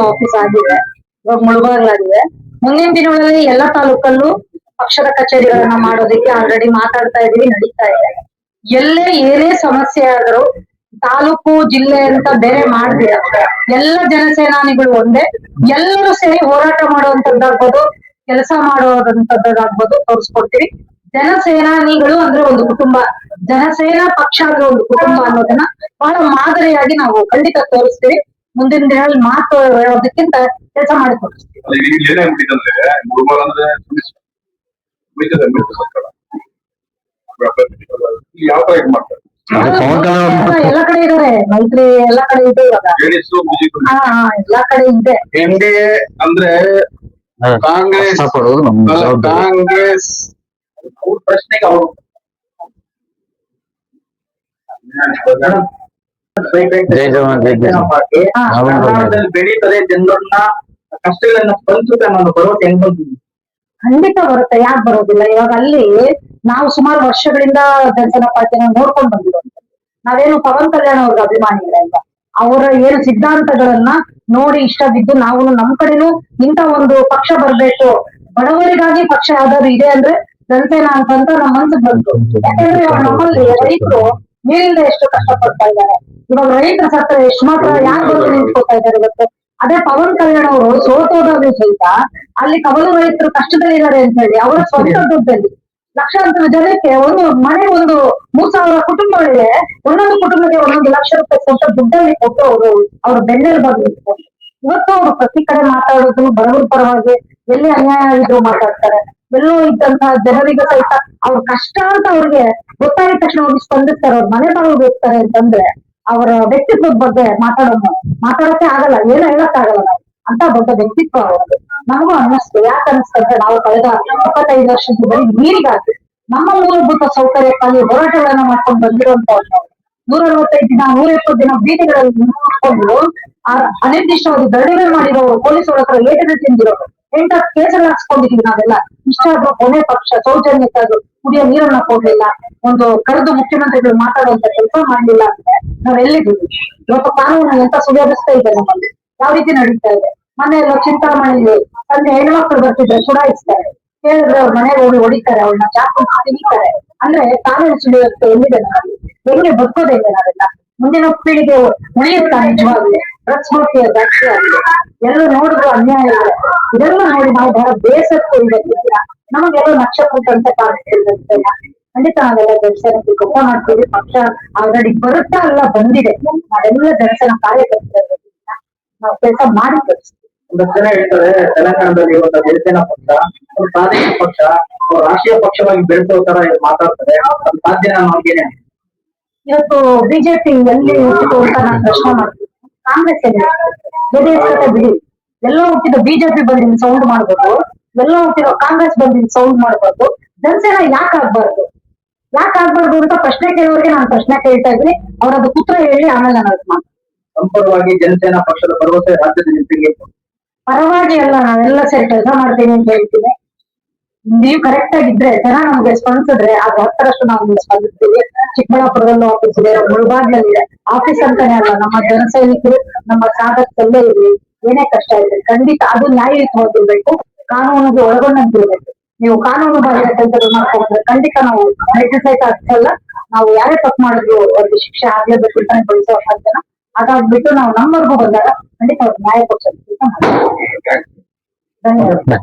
Office ಆಗಿದೆ, ಇವಾಗ ಮುಳುಬಾಗ್ಲಾಗಿದೆ. ಮುಂದಿನ ದಿನಗಳಲ್ಲಿ ಎಲ್ಲಾ ತಾಲೂಕಲ್ಲೂ ಪಕ್ಷದ ಕಚೇರಿಗಳನ್ನ ಮಾಡೋದಕ್ಕೆ ಆಲ್ರೆಡಿ ಮಾತಾಡ್ತಾ ಇದೀವಿ, ನಡೀತಾ ಇದೆ. ಎಲ್ಲೇ ಏನೇ ಸಮಸ್ಯೆ ಆದರೂ ತಾಲೂಕು ಜಿಲ್ಲೆ ಅಂತ ಬೇರೆ ಮಾಡ್ದಿರ ಎಲ್ಲ ಜನಸೇನಾನಿಗಳು ಒಂದೇ, ಎಲ್ಲರೂ ಸೇರಿ ಹೋರಾಟ ಮಾಡುವಂತದ್ದಾಗ್ಬೋದು, ಕೆಲಸ ಮಾಡುವಂತದ್ದಾಗ್ಬೋದು ತೋರಿಸ್ಕೊಡ್ತೀವಿ. ಜನಸೇನಾನಿಗಳು ಅಂದ್ರೆ ಒಂದು ಕುಟುಂಬ, ಜನಸೇನಾ ಪಕ್ಷ ಅಂದ್ರೆ ಒಂದು ಕುಟುಂಬ ಅನ್ನೋದನ್ನ ಬಹಳ ಮಾದರಿಯಾಗಿ ನಾವು ಖಂಡಿತ ತೋರಿಸ್ತೀವಿ. ಮುಂದಿನ ದಿನಗಳಲ್ಲಿ ಮಾತು ಹೇಳೋದಕ್ಕಿಂತ ಕೆಲಸ ಮಾಡಿ ತೋರಿಸ್ತೀವಿ. ಎಲ್ಲ ಕಡೆ ಇದಾರೆ ಮೈತ್ರಿ, ಎಲ್ಲಾ ಕಡೆ ಇದೆ ಇವಾಗ. ಎಲ್ಲಾ ಕಡೆ ಇದೆ. NDA ಅಂದ್ರೆ ಕಾಂಗ್ರೆಸ್ ಪ್ರಶ್ನೆಗೆ ಅವರು ಬೆಳೀತದೆ, ಜನರನ್ನ ಕಷ್ಟಗಳನ್ನ ಸ್ಪಂದಿಸುತ್ತೆ ಅನ್ನೋದು ಭರವಸೆ ಹೆಂಗ್ ಬಂದಿದೆ? ಖಂಡಿತ ಬರುತ್ತೆ, ಯಾಕೆ ಬರೋದಿಲ್ಲ. ಇವಾಗ ಅಲ್ಲಿ ನಾವು ಸುಮಾರು ವರ್ಷಗಳಿಂದ ಜನಸೇನಾ ಪಾರ್ಟಿನ ನೋಡ್ಕೊಂಡು ಬಂದಿರುವಂತ, ನಾವೇನು ಪವನ್ ಕಲ್ಯಾಣ್ ಅವ್ರ ಅಭಿಮಾನಿಗಳಲ್ಲ. ಅವರ ಏನು ಸಿದ್ಧಾಂತಗಳನ್ನ ನೋಡಿ ಇಷ್ಟ ಬಿದ್ದು ನಾವು ನಮ್ ಕಡೆನೂ ಇಂತ ಒಂದು ಪಕ್ಷ ಬರ್ಬೇಕು, ಬಡವರಿಗಾಗಿ ಪಕ್ಷ ಯಾವ್ದಾದ್ರು ಇದೆ ಅಂದ್ರೆ ಜನಸೇನಾ ಅಂತ ನಮ್ಮ ಮನ್ಸಿಗೆ ಬಂತು. ಯಾಕಂದ್ರೆ ಇವಾಗ ನಮ್ಮಲ್ಲಿ ರೈತರು ನೀರಿಂದ ಎಷ್ಟು ಕಷ್ಟಪಡ್ತಾ ಇದ್ದಾರೆ, ಇವಾಗ ರೈತರ ಸತ್ರ ಎಷ್ಟು ಮಾತ್ರ ಯಾಕೆ ಬಂದು ನಿಂತ್ಕೊತಾ ಇದ್ದಾರೆ ಇವತ್ತು. ಅದೇ ಪವನ್ ಕಲ್ಯಾಣ್ ಅವರು ಸೋತೋದಾದ್ರು ಸಹಿತ ಅಲ್ಲಿ ಕವಲು ರೈತರು ಕಷ್ಟದಲ್ಲಿದ್ದಾರೆ ಅಂತ ಹೇಳಿ ಅವರ ಸ್ವಂತ ದುಡ್ಡಲ್ಲಿ ಲಕ್ಷಾಂತರ ಜನಕ್ಕೆ ಒಂದು ಮನೆ, ಒಂದು 3,000 ಕುಟುಂಬಗಳಿವೆ, ಒಂದೊಂದು ಕುಟುಂಬಕ್ಕೆ 1,00,000 ರೂಪಾಯಿ ಸ್ವಂತ ದುಡ್ಡಲ್ಲಿ ಕೊಟ್ಟು ಅವ್ರ ಬೆನ್ನೆಲ್ ಬಂದು ನಿಂತ್ಕೊಂಡು ಇವತ್ತು ಅವರು ಪ್ರತಿ ಕಡೆ ಮಾತಾಡೋದು ಬಡವರ ಪರವಾಗಿ, ಎಲ್ಲಿ ಅನ್ಯಾಯ ಆಗಿದ್ರು ಮಾತಾಡ್ತಾರೆ. ಎಲ್ಲೋ ಇದ್ದಂತಹ ಜನರಿಗೆ ಸಹಿತ ಅವ್ರ ಕಷ್ಟ ಅಂತ ಅವ್ರಿಗೆ ಗೊತ್ತಾಗಿದ ತಕ್ಷಣ ಹೋಗಿ ಸ್ಪಂದಿಸ್ತಾರೆ, ಅವ್ರ ಮನೆ ಬಾಗಿಲಿಗೆ ಹೋಗ್ತಾರೆ ಅಂತಂದ್ರೆ ಅವರ ವ್ಯಕ್ತಿತ್ವದ ಬಗ್ಗೆ ಮಾತಾಡಕ್ಕೆ ಆಗಲ್ಲ, ಏನು ಹೇಳಕ್ ಆಗಲ್ಲ. ನಾವು ಅಂತ ದೊಡ್ಡ ವ್ಯಕ್ತಿತ್ವ ಅವರದು. ನಮಗೂ ಅನ್ನಿಸ್ತು, ಯಾಕೆ ಅನಿಸ್ತಂದ್ರೆ ನಾವು ಕಳೆದ 25 ವರ್ಷದ ಬರೀ ನೀರಿಗಾಗಿ ನಮ್ಮ ಮೂಲಭೂತ ಸೌಕರ್ಯಕ್ಕಾಗಿ ಹೋರಾಟಗಳನ್ನ ಮಾಡ್ಕೊಂಡು ಬಂದಿರುವಂತವ್ರು. 165 ದಿನ 170 ದಿನ ಬೀದಿಗಳಲ್ಲಿ ನಿಂತ್ಕೊಂಡು ಅನಿರ್ದಿಷ್ಟವಾಗಿ ಧರಣಿಗಳು ಮಾಡಿರೋರು, ಪೊಲೀಸರ ಹತ್ರ ಏಟನ್ನು ತಿಂದಿರೋರು, 8 ಕೇಸಲ್ಲಿ ಹಾಕ್ಸ್ಕೊಂಡಿದೀವಿ ನಾವೆಲ್ಲ. ಇಷ್ಟಾದ್ರೂ ಕೊನೆ ಪಕ್ಷ ಸೌಜನ್ಯಕ್ಕಾಗಿ ಕುಡಿಯೋ ನೀರನ್ನ ಕೊಡ್ಲಿಲ್ಲ, ಒಂದು ಕರೆದು ಮುಖ್ಯಮಂತ್ರಿಗಳು ಮಾತಾಡುವಂತ ಕೆಲಸ ಮಾಡ್ಲಿಲ್ಲ ಅಂದ್ರೆ ನಾವ್ ಎಲ್ಲಿದ್ದೀವಿ ಇವತ್ತು? ಕಾನೂನು ಎಂತ ಸುವ್ಯವಸ್ಥೆ ಇದೆ ನಮ್ಮಲ್ಲಿ, ಯಾವ ರೀತಿ ನಡೀತಾ ಇದೆ. ಮನೆಯಲ್ಲ ಚಿಂತಾಮಣಿಲಿ ತಂದೆ ಹೆಣ್ಮಕ್ಳು ಬರ್ತಿದ್ರೆ ಚುಡಾಯಿಸ್ತಾರೆ, ಹೇಳಿದ್ರೆ ಅವ್ರ ಮನೆಗೆ ಹೋಗಿ ಹೊಡಿತಾರೆ, ಅವ್ರನ್ನ ಚಾಕು ತಿನ್ನಿತಾರೆ. ಅಂದ್ರೆ ಕಾನೂನು ಸುವ್ಯವಸ್ಥೆ ಎಲ್ಲಿದೆ ನಮ್ಮಲ್ಲಿ? ಹೆಂಗೆ ಬದುಕೋದು ಹೆಂಗೆ ನಾವೆಲ್ಲ? ಮುಂದಿನ ಪೀಳಿಗೆ ಉಳಿಯುತ್ತಾ ನಿಜವಾಗ್ಲಿ? ಡ್ರಗ್ಸ್ ಮಾಫಿಯಾ ಜಾಸ್ತಿ ಆಗಿದೆ, ಎಲ್ಲರೂ ನೋಡಿದ್ರು ಅನ್ಯಾಯ ಇದೆ. ಇದೆಲ್ಲ ನೋಡಿ ನಾವು ಬಹಳ ಬೇಸತ್ತು ಇರಲಿಲ್ಲ, ನಮಗೆಲ್ಲ ನಕ್ಷತ್ರ ಅಂತ ಕಾಣಿಸ್ತಿರ್ತೇನೆ. ಖಂಡಿತ ನಾವೆಲ್ಲ ಜನಸೇನೆಗೆ ಗೊತ್ತ ಮಾಡ್ತೀವಿ. ಪಕ್ಷ ಆಲ್ರೆಡಿ ಬರುತ್ತಾ ಅಲ್ಲ ಬಂದಿದೆ. ನಾವೆಲ್ಲ ಜನಸೇನಾ ಕಾರ್ಯಕರ್ತರು ನಾವು ಕೆಲಸ ಮಾಡಿ ತೋರಿಸ್ತೀವಿ. ಒಂದಷ್ಟು ಜನ ಹೇಳ್ತಾರೆ ತೆಲಂಗಾಣದಲ್ಲಿ ಇರುವಂತಹ ಜನಸೇನಾ ಪಕ್ಷ ಒಂದು ಪ್ರಾದೇಶಿಕ ಪಕ್ಷ ರಾಷ್ಟ್ರೀಯ ಪಕ್ಷವಾಗಿ ಬೆಳೆಸೋ ತರ ಮಾತಾಡ್ತಾರೆ, ಅದು ಸಾಧ್ಯನಾ ನಮಗೇನೆ? ಇವತ್ತು ಬಿಜೆಪಿ ಎಲ್ಲಿ ಹೋಗ್ತು ಅಂತ ನಾನು ಪ್ರಶ್ನೆ ಮಾಡ್ತೀನಿ. ಕಾಂಗ್ರೆಸ್ ಎಲ್ಲಿ ಜೆಡಿಎಸ್ ಬಿಡಿ, ಎಲ್ಲೋ ಹುಟ್ಟಿದ ಬಿಜೆಪಿ ಬಂದಿನ ಸೌಂಡ್ ಮಾಡ್ಬೋದು, ಎಲ್ಲೋ ಹುಟ್ಟಿರೋ ಕಾಂಗ್ರೆಸ್ ಬಂದಿನ ಸೌಂಡ್ ಮಾಡ್ಬೋದು. ಜನಸೇನಾ ಯಾಕೆ ಆಗ್ಬಾರ್ದು ಅಂತ ಪ್ರಶ್ನೆ ಕೇಳೋರಿಗೆ ನಾನು ಪ್ರಶ್ನೆ ಕೇಳ್ತಾ ಇದ್ದೀನಿ. ಅವ್ರದ್ದು ಪುತ್ರ ಹೇಳಿ ಆಮೇಲೆ ನಾನು ಅದು ಮಾಡ್ತೀನಿ. ಸಂಪೂರ್ಣವಾಗಿ ಜನಸೇನಾ ಪಕ್ಷದ ಭರವಸೆ ರಾಜ್ಯದ ಜನತೆಗೆ ಪರವಾಗಿ ಅಲ್ಲ, ನಾವೆಲ್ಲ ಸೇರಿ ಕೆಲಸ ಮಾಡ್ತೀನಿ ಅಂತ ಹೇಳ್ತೀನಿ. ನೀವು ಕರೆಕ್ಟ್ ಆಗಿದ್ರೆ ಜನ ನಮ್ಗೆ ಸ್ಪಂದಿಸಿದ್ರೆ ಅದು 10ರಷ್ಟು ನಾವು ಸ್ಪಂದಿಸ್ತೀವಿ. ಚಿಕ್ಕಬಳ್ಳಾಪುರದಲ್ಲೂ ಆಫೀಸ್ ಇದೆ, ಮುಳುಬಾಗ್ಲಲ್ಲಿದೆ. ಆಫೀಸ್ ಅಂತಾನೆ ಅಲ್ಲ, ನಮ್ಮ ಜನಸೈನಿಕರು ನಮ್ಮ ಸಾಧಕಲ್ಲೇ ಇರ್ಲಿ, ಏನೇ ಕಷ್ಟ ಇದೆ ಖಂಡಿತ ಅದು ನ್ಯಾಯಯುತವಾಗಿರ್ಬೇಕು, ಕಾನೂನಿಗೆ ಒಳಗೊಂಡಂತಿರ್ಬೇಕು. ನೀವು ಕಾನೂನು ಬಾಹಿರ ಕೆಲಸಗಳು ಮಾಡ್ಕೊಂಡ್ರೆ ಖಂಡಿತ ನಾವು ಸಹಿತ ಅಷ್ಟಲ್ಲ, ನಾವು ಯಾರೇ ತಪ್ಪು ಮಾಡಿದ್ರು ಅವ್ರಿಗೆ ಶಿಕ್ಷೆ ಆಗ್ಲೇಬೇಕು ಅಂತಾನೆ ಬಯಸೋ ಜನ. ಅದಾಗ್ಬಿಟ್ಟು ನಾವು ನಮ್ಮವರೆಗೂ ಬಂದಾಗ ಖಂಡಿತ ಅವ್ರಿಗೆ ನ್ಯಾಯ ಕೊಡ್ಸೋದಕ್ಕೆ ಧನ್ಯವಾದ.